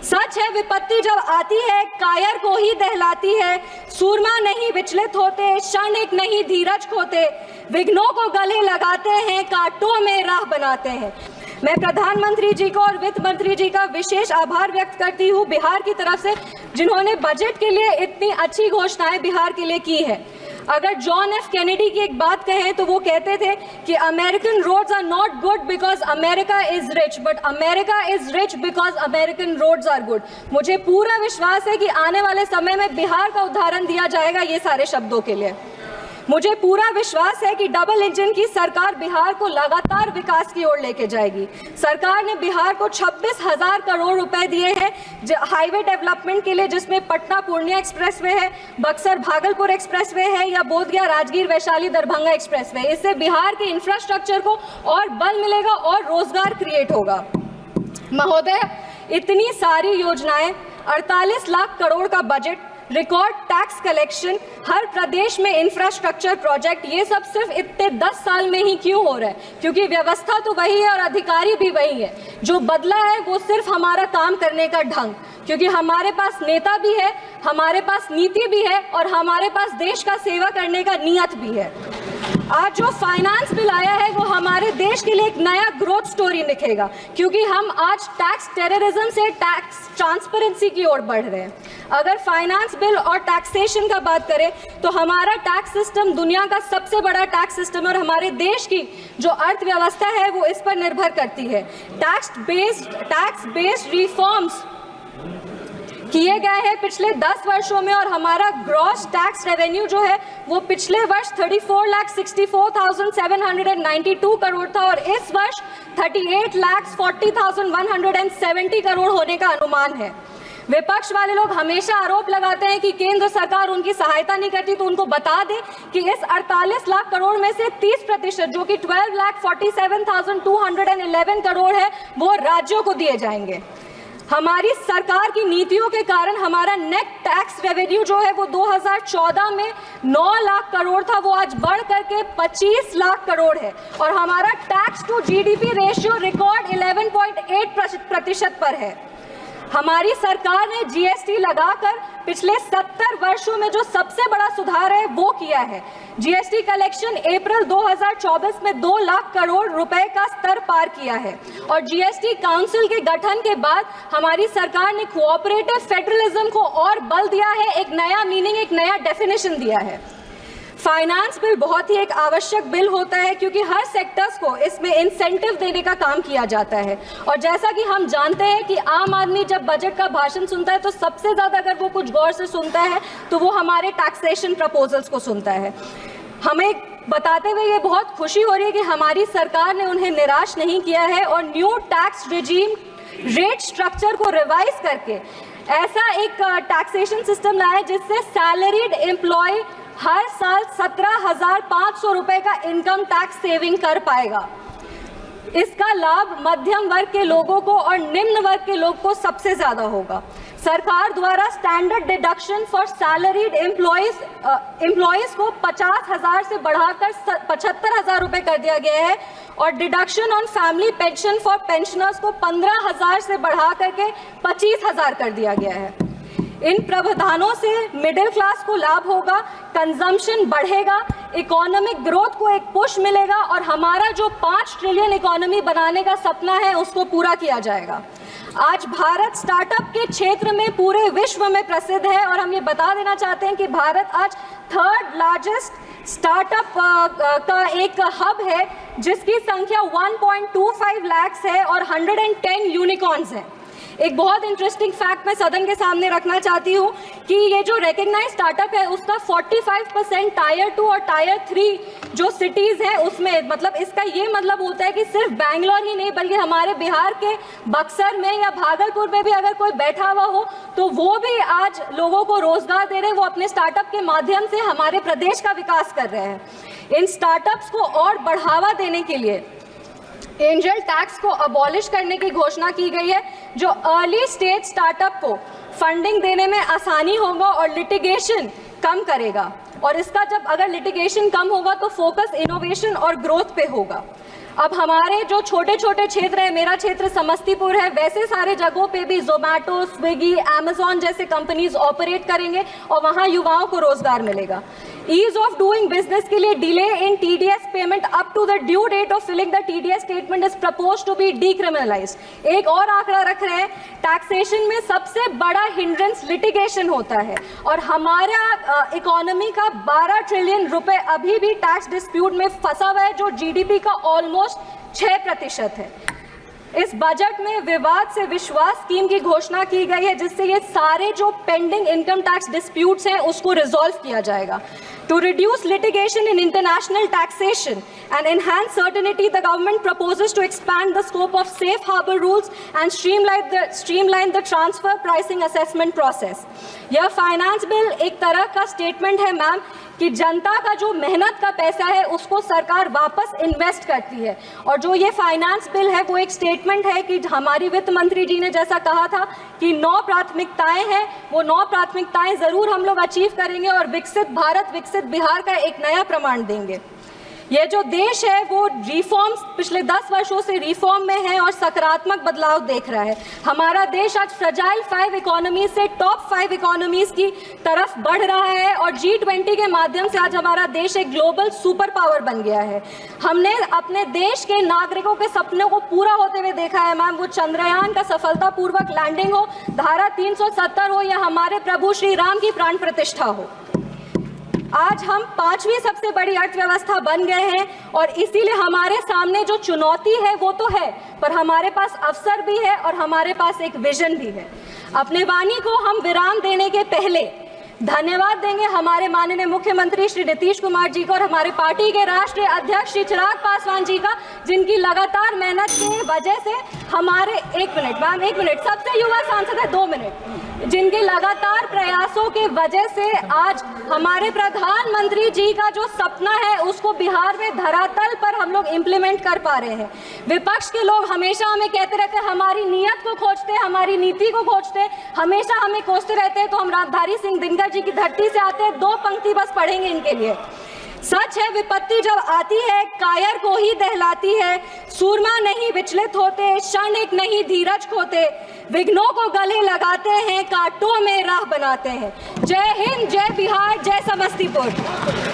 सच है विपत्ति जब आती है कायर को ही दहलाती है, सूरमा नहीं विचलित होते, क्षण एक नहीं धीरज खोते, विघ्नों को गले लगाते हैं, कांटों में राह बनाते हैं। मैं प्रधानमंत्री जी को और वित्त मंत्री जी का विशेष आभार व्यक्त करती हूँ बिहार की तरफ से, जिन्होंने बजट के लिए इतनी अच्छी घोषणाएं बिहार के लिए की है। अगर जॉन एफ कैनेडी की एक बात कहें तो वो कहते थे कि American roads are not good because America is rich, but America is rich because American roads are good. मुझे पूरा विश्वास है कि आने वाले समय में बिहार का उदाहरण दिया जाएगा ये सारे शब्दों के लिए। मुझे पूरा विश्वास है कि डबल इंजन की सरकार बिहार को लगातार विकास की ओर लेके जाएगी। सरकार ने बिहार को 26,000 करोड़ रुपए दिए हैं हाईवे डेवलपमेंट के लिए, जिसमें पटना पूर्णिया एक्सप्रेसवे है, बक्सर भागलपुर एक्सप्रेसवे है या बोधगया राजगीर वैशाली दरभंगा एक्सप्रेसवे। इससे बिहार के इंफ्रास्ट्रक्चर को और बल मिलेगा और रोजगार क्रिएट होगा। महोदय, इतनी सारी योजनाएं, 48 लाख करोड़ का बजट, रिकॉर्ड टैक्स कलेक्शन, हर प्रदेश में इंफ्रास्ट्रक्चर प्रोजेक्ट, ये सब सिर्फ इतने 10 साल में ही क्यों हो रहा है? क्योंकि व्यवस्था तो वही है और अधिकारी भी वही है। जो बदला है वो सिर्फ हमारा काम करने का ढंग, क्योंकि हमारे पास नेता भी है, हमारे पास नीति भी है और हमारे पास देश का सेवा करने का नियत भी है। आज जो फाइनेंस बिल आया है वो हमारे देश के लिए एक नया ग्रोथ स्टोरी लिखेगा, क्योंकि हम आज टैक्स टेररिज्म से टैक्स ट्रांसपेरेंसी की ओर बढ़ रहे हैं। अगर फाइनेंस बिल और टैक्सेशन का बात करें तो हमारा टैक्स सिस्टम दुनिया का सबसे बड़ा टैक्स सिस्टम है और हमारे देश की जो अर्थव्यवस्था है वो इस पर निर्भर करती है। टैक्स बेस्ड रिफॉर्म्स किए गए हैं पिछले 10 वर्षों में और हमारा ग्रॉस टैक्स रेवेन्यू जो है वो पिछले वर्ष 34,64,792 करोड़ था और इस वर्ष 38,40,170 करोड़ होने का अनुमान है। विपक्ष वाले लोग हमेशा आरोप लगाते हैं कि केंद्र सरकार उनकी सहायता नहीं करती, तो उनको बता दें कि इस 48 लाख करोड़ में से 30% जो कि 12,47,211 करोड़ है वो राज्यों को दिए जाएंगे। हमारी सरकार की नीतियों के कारण हमारा नेट टैक्स रेवेन्यू जो है वो 2014 में 9 लाख करोड़ था, वो आज बढ़ करके 25 लाख करोड़ है और हमारा tax to GDP ratio record 11.8% पर है। हमारी सरकार ने जीएसटी लगाकर पिछले 70 वर्षों में जो सबसे बड़ा सुधार है वो किया है। जीएसटी कलेक्शन अप्रैल 2024 में 2 लाख करोड़ रुपए का स्तर पार किया है और जीएसटी काउंसिल के गठन के बाद हमारी सरकार ने कोऑपरेटिव फेडरलिज्म को और बल दिया है, एक नया मीनिंग, एक नया डेफिनेशन दिया है। फाइनेंस बिल बहुत ही एक आवश्यक बिल होता है क्योंकि हर सेक्टर्स को इसमें इंसेंटिव देने का काम किया जाता है और जैसा कि हम जानते हैं कि आम आदमी जब बजट का भाषण सुनता है तो सबसे ज़्यादा अगर वो कुछ गौर से सुनता है तो वो हमारे टैक्सेशन प्रपोजल्स को सुनता है। हमें बताते हुए ये बहुत खुशी हो रही है कि हमारी सरकार ने उन्हें निराश नहीं किया है और new tax regime rate structure को रिवाइज करके ऐसा एक टैक्सेशन सिस्टम लाया है जिससे सैलरीड एम्प्लॉय हर साल 17,500 रुपए का इनकम टैक्स सेविंग कर पाएगा। इसका लाभ मध्यम वर्ग के लोगों को और निम्न वर्ग के लोग को सबसे ज्यादा होगा। सरकार द्वारा standard deduction for salaried employees को 50,000 से बढ़ाकर 75,000 रुपए कर दिया गया है और deduction on family pension for pensioners को 15,000 से बढ़ा करके 25,000 कर दिया गया है। इन प्रावधानों से मिडिल क्लास को लाभ होगा, कंजम्पशन बढ़ेगा, इकोनॉमिक ग्रोथ को एक पुश मिलेगा और हमारा जो 5 ट्रिलियन इकोनॉमी बनाने का सपना है उसको पूरा किया जाएगा। आज भारत स्टार्टअप के क्षेत्र में पूरे विश्व में प्रसिद्ध है और हम ये बता देना चाहते हैं कि भारत आज 3rd लार्जेस्ट स्टार्टअप का एक हब है जिसकी संख्या 1.25 लाख है और 110 यूनिकॉर्न्स हैं। एक बहुत इंटरेस्टिंग फैक्ट मैं सदन के सामने रखना चाहती हूँ कि ये जो रिकग्नाइज स्टार्टअप है उसका 45% टायर 2 और टायर 3 जो सिटीज़ हैं उसमें, मतलब इसका ये मतलब होता है कि सिर्फ बैंगलोर ही नहीं बल्कि हमारे बिहार के बक्सर में या भागलपुर में भी अगर कोई बैठा हुआ हो तो वो भी आज लोगों को रोजगार दे रहे हैं, वो अपने स्टार्टअप के माध्यम से हमारे प्रदेश का विकास कर रहे हैं। इन स्टार्टअप्स को और बढ़ावा देने के लिए एंजल टैक्स को अबॉलिश करने की घोषणा की गई है जो अर्ली स्टेज स्टार्टअप को फंडिंग देने में आसानी होगा और लिटिगेशन कम करेगा और इसका जब अगर लिटिगेशन कम होगा तो फोकस इनोवेशन और ग्रोथ पे होगा। अब हमारे जो छोटे छोटे क्षेत्र है, मेरा क्षेत्र समस्तीपुर है, वैसे सारे जगहों पे भी जोमैटो, स्विगी, अमेजॉन जैसे कंपनीज ऑपरेट करेंगे और वहाँ युवाओं को रोजगार मिलेगा। ईज ऑफ डूइंग बिजनेस के लिए delay in TDS payment up to the due date of filing the TDS statement is proposed to be decriminalised. एक और आंकड़ा रख रहे हैं, टैक्सेशन में सबसे बड़ा हिंड्रेंस लिटिगेशन होता है और हमारा इकोनॉमी का 12 ट्रिलियन रुपए अभी भी टैक्स डिस्प्यूट में फंसा हुआ है, जो जीडीपी का ऑलमोस्ट 6% है। इस बजट में विवाद से विश्वास स्कीम की घोषणा की गई है, जिससे ये सारे जो पेंडिंग इनकम टैक्स डिस्प्यूट्स हैं उसको रिजॉल्व किया जाएगा। To reduce litigation in international taxation and enhance certainty, the government proposes to expand the scope of safe harbor rules and streamline the transfer pricing assessment process. यह finance bill एक तरह का statement है ma'am कि जनता का जो मेहनत का पैसा है उसको सरकार वापस इन्वेस्ट करती है, और जो ये फाइनेंस बिल है वो एक स्टेटमेंट है कि हमारी वित्त मंत्री जी ने जैसा कहा था कि 9 प्राथमिकताएं हैं, वो 9 प्राथमिकताएं जरूर हम लोग अचीव करेंगे और विकसित भारत, विकसित बिहार का एक नया प्रमाण देंगे। ये जो देश है वो रिफॉर्म्स पिछले 10 वर्षों से रिफॉर्म में है और सकारात्मक बदलाव देख रहा है। हमारा देश आज फ्रजाइल 5 इकोनॉमी से टॉप 5 इकोनॉमीज की तरफ बढ़ रहा है और G20 के माध्यम से आज हमारा देश एक ग्लोबल सुपर पावर बन गया है। हमने अपने देश के नागरिकों के सपनों को पूरा होते हुए देखा है मैम, वो चंद्रयान का सफलतापूर्वक लैंडिंग हो, धारा 370 हो या हमारे प्रभु श्री राम की प्राण प्रतिष्ठा हो। आज हम 5वीं सबसे बड़ी अर्थव्यवस्था बन गए हैं और इसीलिए हमारे सामने जो चुनौती है वो तो है, पर हमारे पास अवसर भी है और हमारे पास एक विजन भी है। अपने वाणी को हम विराम देने के पहले धन्यवाद देंगे हमारे माननीय मुख्यमंत्री श्री नीतीश कुमार जी को और हमारे पार्टी के राष्ट्रीय अध्यक्ष श्री चिराग पासवान जी का, जिनकी लगातार मेहनत की वजह से हमारे 1 मिनट मैम, 1 मिनट, सबसे युवा सांसद है 2 मिनट, जिनके लगातार प्रयासों के वजह से आज हमारे प्रधानमंत्री जी का जो सपना है उसको बिहार में धरातल पर हम लोग इम्प्लीमेंट कर पा रहे हैं। विपक्ष के लोग हमेशा हमें कहते रहते हैं, हमारी नीयत को खोजते हैं, हमारी नीति को खोजते हैं, हमेशा हमें कोसते रहते हैं। तो हम राजधारी सिंह दिनकर जी की धरती से आते हैं, 2 पंक्ति बस पढ़ेंगे इनके लिए। सच है विपत्ति जब आती है कायर को ही दहलाती है, सूरमा नहीं विचलित होते, क्षणिक नहीं धीरज खोते, विघ्नों को गले लगाते हैं, कांटों में राह बनाते हैं। जय हिंद, जय बिहार, जय समस्तीपुर।